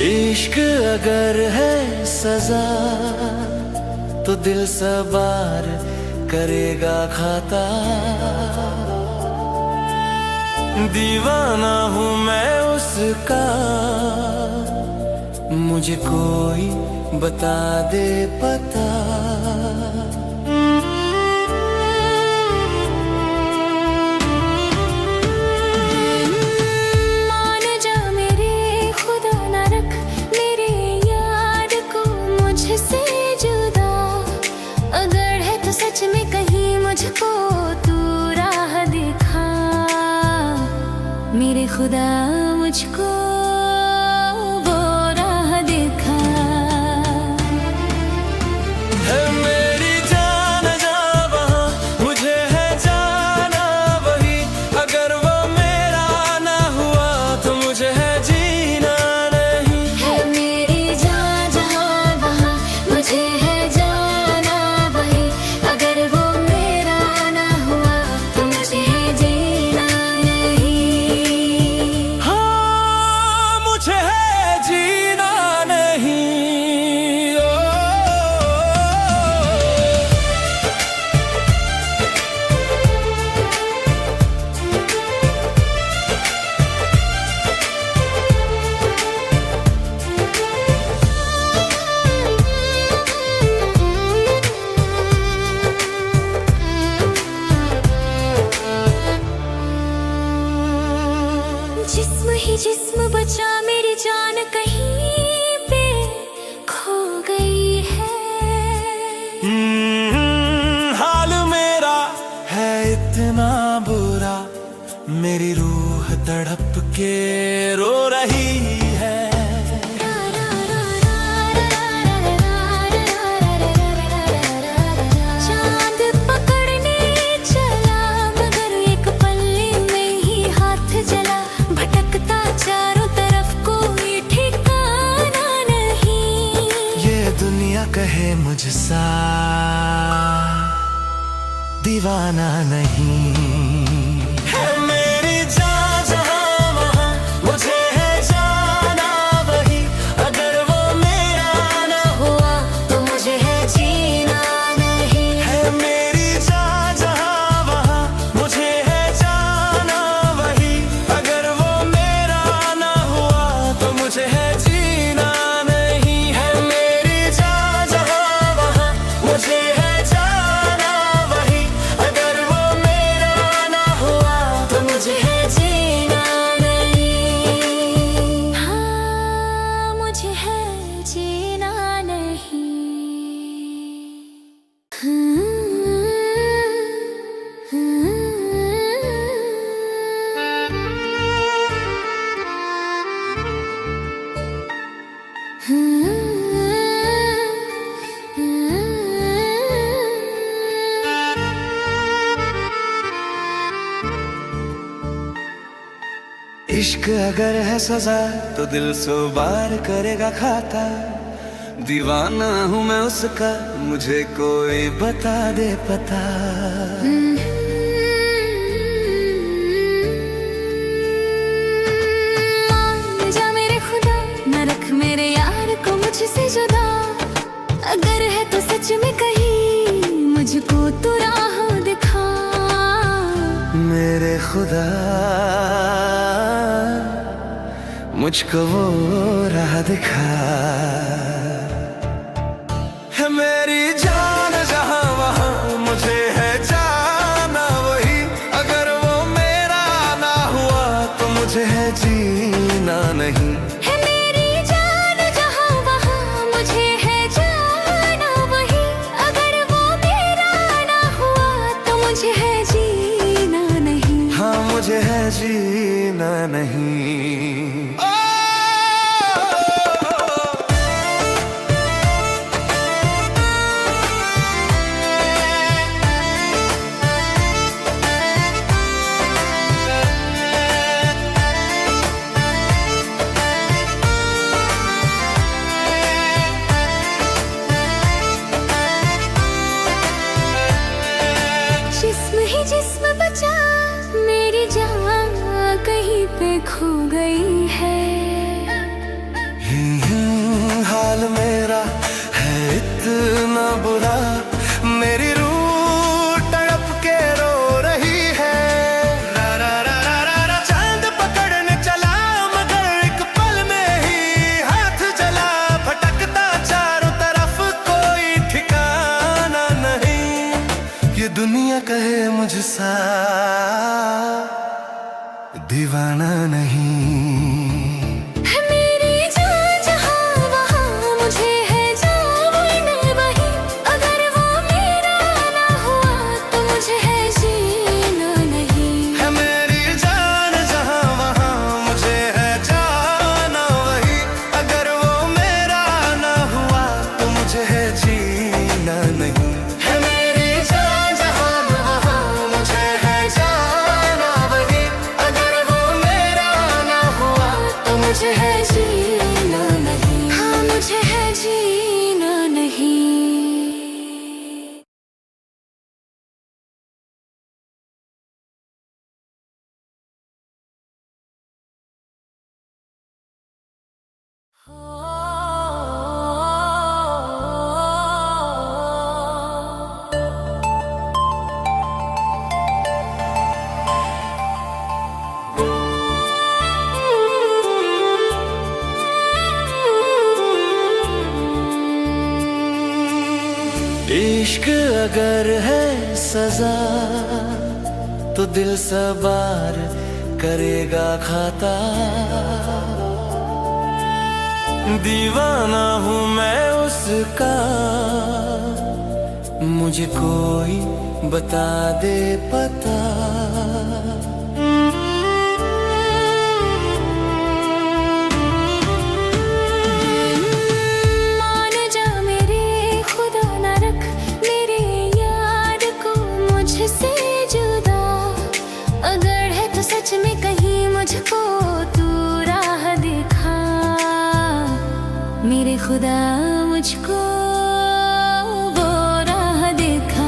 इश्क अगर है सजा तो दिल सवार करेगा खाता। दीवाना हूँ मैं उसका, मुझे कोई बता दे पता। मान जा मेरे खुदा ना रख मेरे यार को मुझसे जुदा। अगर है तो सच में कहीं मुझको तू राह दिखा। मेरे खुदा मुझको वो राह दिखा। है मेरी जान जहाँ वहाँ मुझे है जाना वही। अगर वो मेरा ना हुआ तो मुझे है जीना नहीं। है मेरी जान जहाँ वहाँ मुझे है जाना वही। अगर वो मेरा ना हुआ तो मुझे है जीना नहीं। हाँ मुझे है जीना नहीं। जिस्म ही जिस्म बचा मेरी जान कहीं पे खो गई है। हाल मेरा है इतना बुरा, मेरी रूह तड़प के रो रही है। चांद पकड़ने चला मगर एक पल्ले में ही हाथ जला। भटकता चारों तरफ कोई ठिकाना नहीं। ये दुनिया कहे मुझसा दीवाना नहीं। है मेरी जान जहाँ वहाँ मुझे है जाना वही। अगर वो मेरा ना हुआ तो मुझे है जीना नहीं। है मेरी जान जहाँ वहाँ मुझे है जाना वही। अगर वो मेरा ना हुआ तो मुझे है जीना नहीं। है मेरी जान जहाँ वहाँ मुझे है जाना वही। अगर वो मेरा ना हुआ तो मुझे है जीना नहीं। हाँ मुझे है जीना नहीं। इश्क अगर है सजा तो दिल सो बार करेगा खाता। दीवाना हूँ मैं उसका, मुझे कोई बता दे पता। मान जा मेरे खुदा न रख मेरे यार को मुझसे जुदा। अगर है तो सच में कहीं मुझको तू राह दिखा। मेरे खुदा मुझको वो राह दिखा। है मेरी जान जहाँ वहाँ मुझे है जाना वही। अगर वो मेरा ना हुआ तो मुझे है जीना नहीं। है मेरी जान जहाँ वहाँ मुझे है जाना वही। अगर वो मेरा ना हुआ तो मुझे है जीना नहीं। हाँ मुझे है जीना नहीं। जिस्म ही जिस्म बचा मेरी जान कहीं पे खो गई है। दीवाना नहीं। है मेरी जान जहाँ वहाँ मुझे है जान वही, अगर वो मेरा ना हुआ तो मुझे है जीना नहीं। है मेरी जान जहाँ वहाँ मुझे है जाना वही, अगर वो मेरा ना हुआ तो मुझे है जीना नहीं। है मेरी जान जहाँ वहाँ मुझे है जाना वही, अगर वो मेरा ना हुआ तो मुझे है जीना नहीं। हाँ मुझे है जीना नहीं। इश्क अगर है सजा तो दिल सवार करेगा खाता। दीवाना हूँ मैं उसका, मुझे कोई बता दे पता। मान जा मेरे खुदा ना रख मेरे याद को मुझसे जुदा, अगर है तो सच में कहीं मुझको तू राह दिखा। मेरे खुदा मुझको वो राह दिखा।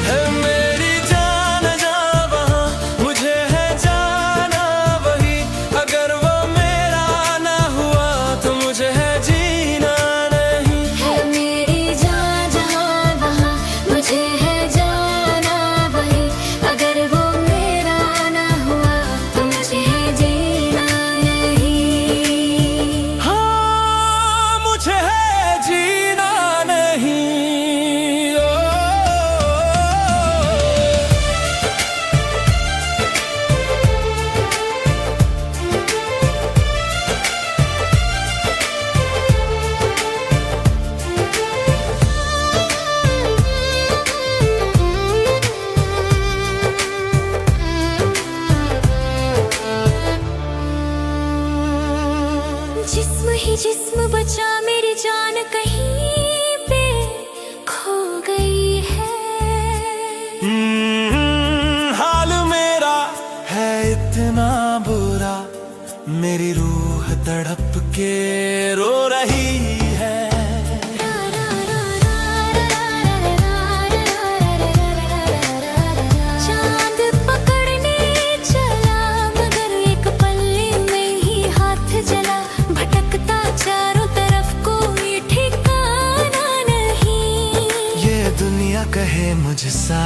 है मेरी जान जहाँ वहाँ मुझे है जाना वही, अगर वो मेरा ना हुआ तो मुझे है जीना नहीं। है मेरी जान जहाँ वहाँ मुझे है जाना वही, अगर वो मेरा ना हुआ तो मुझे है जीना नहीं। हाँ मुझे है जीना नहीं। ओ, जिस्म ही जिस्म बचा मेरी जान कहीं पे खो गई है। हाल मेरा है इतना बुरा, मेरी रूह तड़प के रो रही है। चांद पकड़ने चला मगर एक पल्ले में ही हाथ जला, भटकता चारों तरफ कोई ठिकाना नहीं। ये दुनिया कहे मुझसा